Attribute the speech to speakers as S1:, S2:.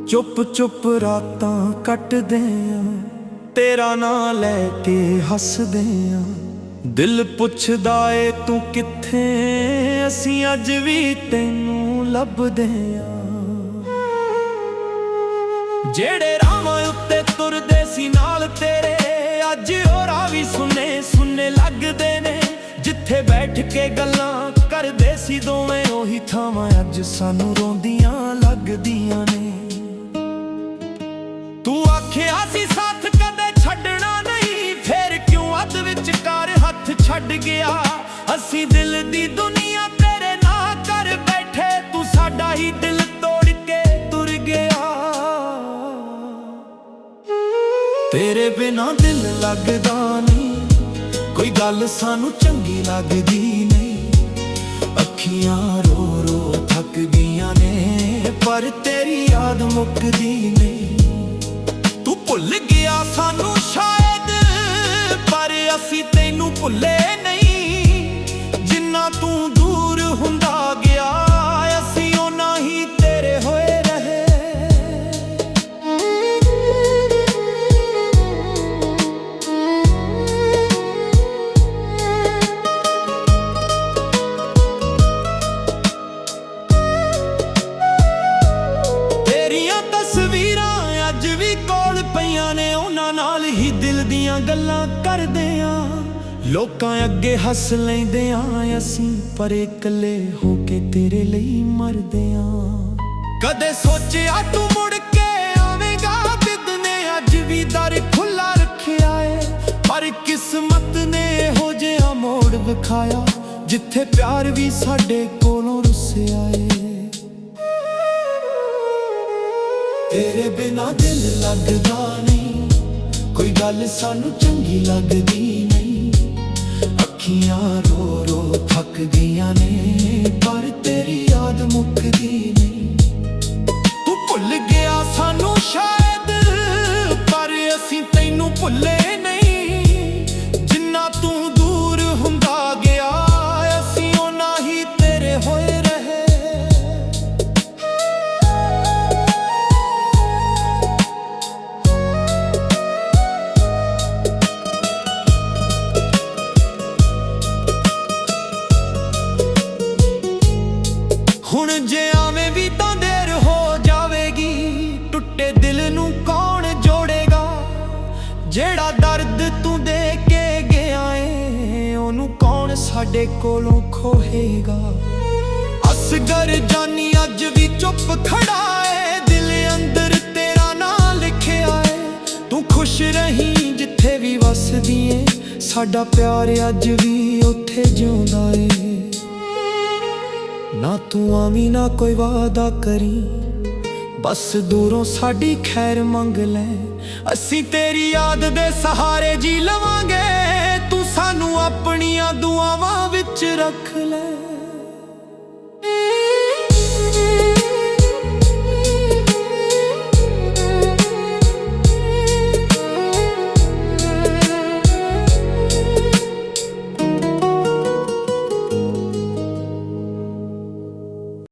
S1: ਚੁੱਪ ਚੁੱਪ ਰਾਤਾਂ ਕੱਟਦੇ ਆਂ, ਤੇਰਾ ਨਾਂ ਲੈ ਕੇ ਹੱਸਦੇ ਆਂ। ਦਿਲ ਪੁੱਛਦਾ ਏ ਤੂੰ ਕਿੱਥੇ, ਅਸੀਂ ਅੱਜ ਵੀ ਤੈਨੂੰ ਲੱਭਦੇ ਆਂ। ਜਿਹੜੇ ਰਾਹਾਂ ਉੱਤੇ ਤੁਰਦੇ ਸੀ ਨਾਲ ਤੇਰੇ, ਅੱਜ ਉਹ ਰਾਹ ਵੀ ਸੁੰਨੇ ਸੁੰਨੇ ਲੱਗਦੇ ਨੇ। ਜਿੱਥੇ ਬੈਠ ਕੇ ਗੱਲਾਂ ਕਰਦੇ ਸੀ ਦੋਵੇਂ, ਉਹੀ ਥਾਵਾਂ ਅੱਜ ਸਾਨੂੰ ਰੋਂਦੀਆਂ ਲੱਗਦੀਆਂ ਨੇ। ਤੂੰ ਆਖਿਆ ਸੀ ਸਾਥ ਕਦੇ ਛੱਡਣਾ ਨਹੀਂ, ਫੇਰ ਕਿਉਂ ਅੱਧ ਵਿਚਕਾਰ ਹੱਥ ਛੱਡ ਗਿਆ। ਅਸੀਂ ਦਿਲ ਦੀ ਦੁਨੀਆ ਤੇਰੇ ਨਾਲ ਕਰ ਬੈਠੇ, ਤੂੰ ਸਾਡਾ ਹੀ ਦਿਲ ਤੋੜ ਕੇ ਤੁਰ ਗਿਆ। ਤੇਰੇ ਬਿਨਾਂ ਦਿਲ ਲੱਗਦਾ ਨਹੀਂ, ਕੋਈ ਗੱਲ ਸਾਨੂੰ ਚੰਗੀ ਲੱਗਦੀ ਨਹੀਂ। ਅੱਖੀਆਂ ਰੋ ਰੋ ਥੱਕ ਗਈਆਂ ਨੇ, ਪਰ ਤੇਰੀ ਯਾਦ ਮੁੱਕਦੀ ਨਹੀਂ। ਤੂੰ ਭੁੱਲ ਗਿਆ ਸਾਨੂੰ ਸ਼ਾਇਦ, ਪਰ ਅਸੀਂ ਤੈਨੂੰ ਭੁੱਲੇ ਨਹੀਂ। ਜਿੰਨਾ ਤੂੰ ਦੂਰ ਹੁੰਦਾ ਗਿਆ, ਅਸੀਂ ਓਨਾ ਹੀ ਤੇਰੇ ਹੋਏ ਰਹੇ। ਤੇਰੀਆਂ ਤਸਵੀਰਾਂ ਅੱਜ ਵੀ ਕੋਲ ਪਈਆਂ ਨੇ, ਉਹਨਾਂ ਨਾਲ ਹੀ ਦਿਲ ਦੀਆਂ ਗੱਲਾਂ ਕਰਦੇ ਆਂ। ਲੋਕਾਂ ਅੱਗੇ ਹੱਸ ਲੈਂਦੇ ਆਂ ਅਸੀਂ, ਪਰ ਇਕੱਲੇ ਹੋ ਕੇ ਤੇਰੇ ਲਈ ਮਰਦੇ ਆਂ। ਕਦੇ ਸੋਚਿਆ ਤੂੰ ਮੁੜ ਕੇ ਆਵੇਂਗਾ, ਦਿਲ ਨੇ ਅੱਜ ਵੀ ਦਰ ਖੁੱਲਾ ਰੱਖਿਆ ਏ। ਪਰ ਕਿਸਮਤ ਨੇ ਇਹੋ ਜਿਹਾ ਮੋੜ ਵਿਖਾਇਆ, ਜਿੱਥੇ ਪਿਆਰ ਵੀ ਸਾਡੇ ਕੋਲੋਂ ਰੁੱਸਿਆ ਏ। ਤੇਰੇ ਬਿਨਾਂ ਦਿਲ ਲੱਗਦਾ ਨਹੀਂ, ਕੋਈ ਗੱਲ ਸਾਨੂੰ ਚੰਗੀ ਲੱਗਦੀ ਨਹੀਂ। ਅੱਖੀਆਂ ਰੋ ਰੋ ਥੱਕ ਗਈਆਂ ਨੇ, ਪਰ ਤੇਰੀ ਯਾਦ ਮੁੱਕਦੀ ਨਹੀਂ। ਤੂੰ ਭੁੱਲ ਗਿਆ ਸਾਨੂੰ ਸ਼ਾਇਦ, ਪਰ ਅਸੀਂ ਤੈਨੂੰ ਭੁੱਲੇ ਨਹੀਂ। ਜਿੰਨਾ ਤੂੰ ਦੂਰ ਹੁੰਦਾ ਗਿਆ, ਅਸੀਂ ਓਨਾ ਹੀ ਤੇਰੇ ਹੋਏ ਰਹੇ। ਹੁਣ ਜੇ ਆਵੇਂ ਵੀ ਤਾਂ ਦੇਰ ਹੋ ਜਾਵੇਗੀ, ਟੁੱਟੇ ਦਿਲ ਨੂੰ ਕੌਣ ਜੋੜੇਗਾ। ਜਿਹੜਾ ਦਰਦ ਤੂੰ ਦੇ ਕੇ ਗਿਆ ਏ, ਉਹਨੂੰ ਕੌਣ ਸਾਡੇ ਕੋਲੋਂ ਖੋਹੇਗਾ। ਅਸਗਰ ਜਾਨੀ ਅੱਜ ਵੀ ਚੁੱਪ ਖੜਾ ਏ, ਦਿਲ ਅੰਦਰ ਤੇਰਾ ਨਾਂ ਲਿਖਿਆ ਏ। ਤੂੰ ਖੁਸ਼ ਰਹੀਂ ਜਿੱਥੇ ਵੀ ਵਸਦੀ ਏ, ਸਾਡਾ ਪਿਆਰ ਅੱਜ ਵੀ ਉੱਥੇ ਜਿਉਂਦਾ ਏ। ਨਾ ਤੂੰ ਆਵੀਂ ਨਾ ਕੋਈ ਵਾਅਦਾ ਕਰੀ, ਬਸ ਦੂਰੋਂ ਸਾਡੀ ਖੈਰ ਮੰਗ ਲੈ। ਅਸੀਂ ਤੇਰੀ ਯਾਦ ਦੇ ਸਹਾਰੇ ਜੀ ਲਵਾਂਗੇ, ਤੂੰ ਸਾਨੂੰ ਆਪਣੀਆਂ ਦੁਆਵਾਂ ਵਿੱਚ ਰੱਖ ਲੈ।